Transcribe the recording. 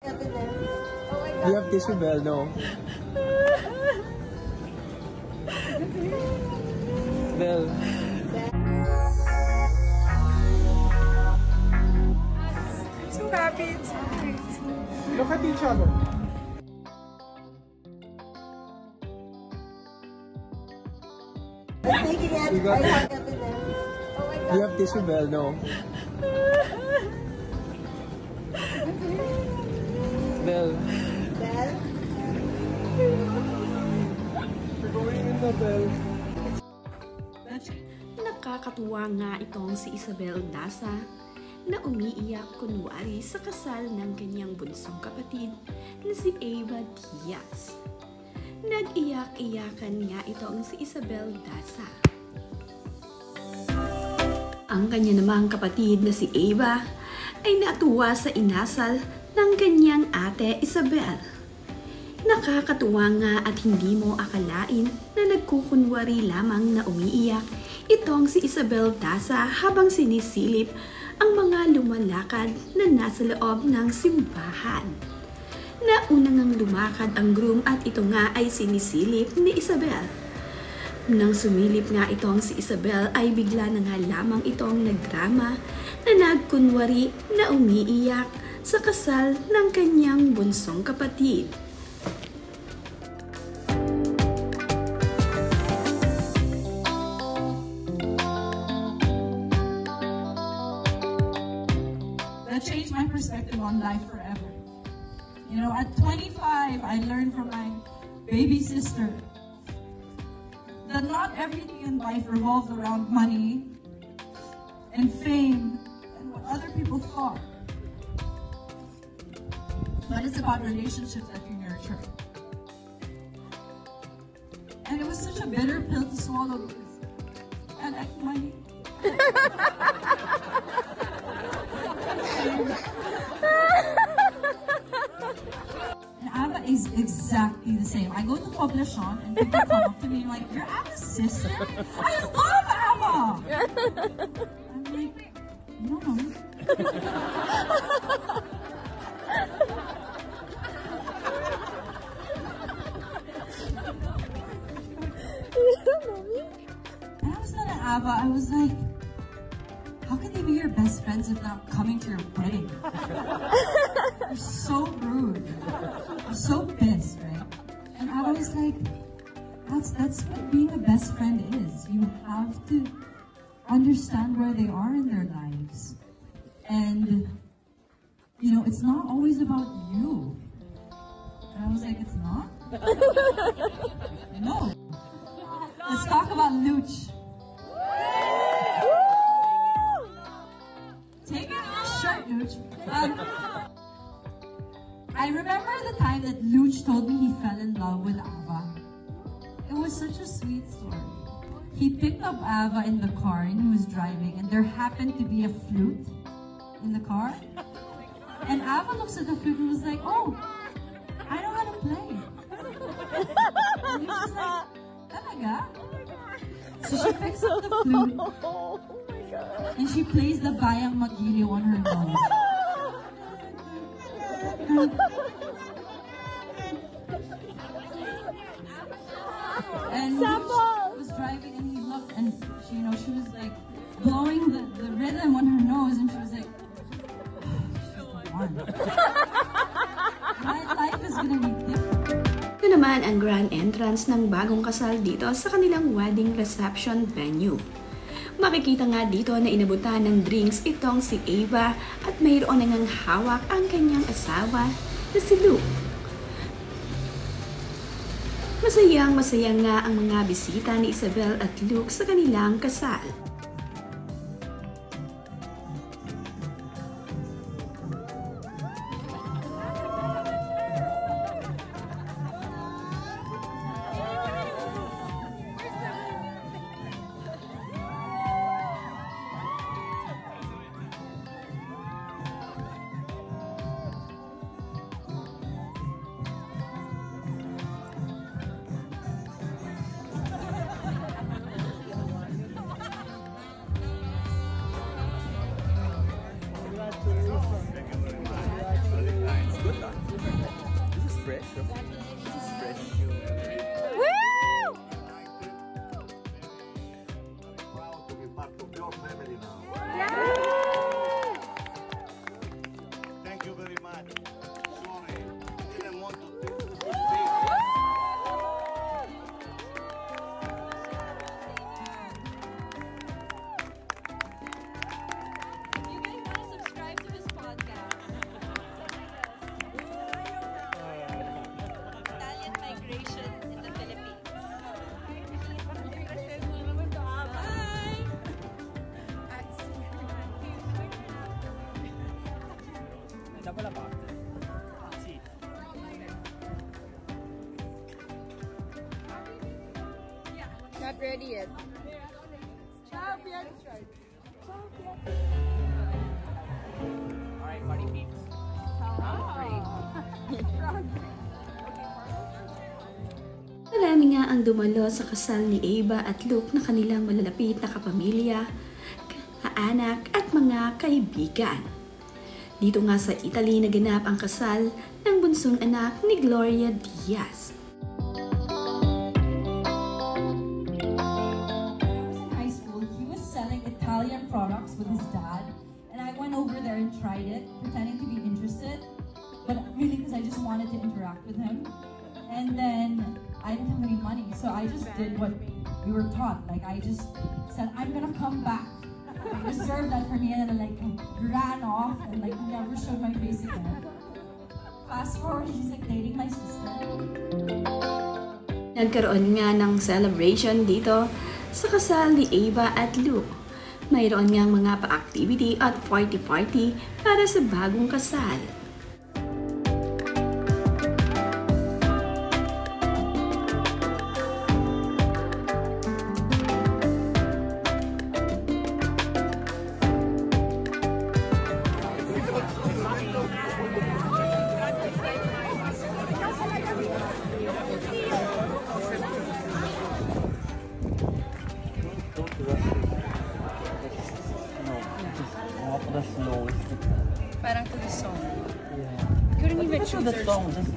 Do you have tissue, Belle? No. Belle. So happy. It's so great. Look at each other. You got Do you have tissue, Belle? No. Belle. Belle? We're going in the Belle. Nakakatuwa nga itong si Isabel Daza na umiiyak kunwari sa kasal ng kanyang bunsong kapatid na si Eva Diaz. Nag-iyak-iyakan nga itong si Isabel Daza. Ang kanya namang kapatid na si Eva ay natuwa sa inasal ng kanyang ate Isabel. Nakakatuwa nga at hindi mo akalain na nagkukunwari lamang na umiiyak itong si Isabel Daza habang sinisilip ang mga lumalakad na nasa loob ng simbahan. Nauna ngang lumakad ang groom at ito nga ay sinisilip ni Isabel. Nang sumilip nga itong si Isabel ay bigla na nga lamang itong nagdrama na nagkunwari na umiiyak sa kasal ng kanyang bunsong kapatid. That changed my perspective on life forever. You know, at 25, I learned from my baby sister that not everything in life revolves around money and fame and what other people thought. But it's about relationships that you nurture. And it was such a bitter pill to swallow because I like money. And Ava is exactly the same. I go to Poblacion and people come up to me like, "You're Ava's sister? I love Ava!" I'm like, no. And I was not an Ava. I was like, how can they be your best friends if not coming to your wedding? You're so rude. I'm so pissed, right? And I was like, that's what being a best friend is. You have to understand where they are in their lives. And, you know, it's not always about you. And I was like, it's not? No. Let's talk about Luch. Take off your shirt, Luch. I remember the time that Luch told me he fell in love with Ava. It was such a sweet story. He picked up Ava in the car and he was driving and there happened to be a flute in the car. And Ava looks at the flute and was like, "Oh, I know how to play." And he was like, "Talaga?" So she picks up the flute and she plays the Bayang Magiliw on her nose. And she was driving and he looked and she, you know, she was like blowing the rhythm on her nose and she was like, "She's the one. My life is gonna be different." Ito naman ang grand entrance ng bagong kasal dito sa kanilang wedding reception venue. Makikita nga dito na inabutan ng drinks itong si Eva at mayroon na ngang hawak ang kanyang asawa na si Luke. Masayang-masaya nga ang mga bisita ni Isabel at Luke sa kanilang kasal. Dopo la parte. Sì. Not ready yet. Ciao, Pian. Ciao, Pian. Alright, party peeps. Marami nga ang dumalo sa kasal ni Ava at Luke na kanilang malalapit na kapamilya, kaanak at mga kaibigan. Dito nga sa Italy naganap ang kasal ng bunsong anak ni Gloria Diaz. In high school, he was selling Italian products with his dad, and I went over there and tried it, pretending to be interested, but really because I just wanted to interact with him. And then I didn't have any money, so I just did what we were taught. Like I just said, I'm gonna come back. I reserved that for me, and then I ran off and never showed my face again. Fast forward, he's dating my sister. Nagkaroon nga ng celebration dito sa kasal ni Ava at Luke. Mayroon ngang mga pa-activity at party para sa bagong kasal. Parang to the song. Yeah. Couldn't even choose the song. Just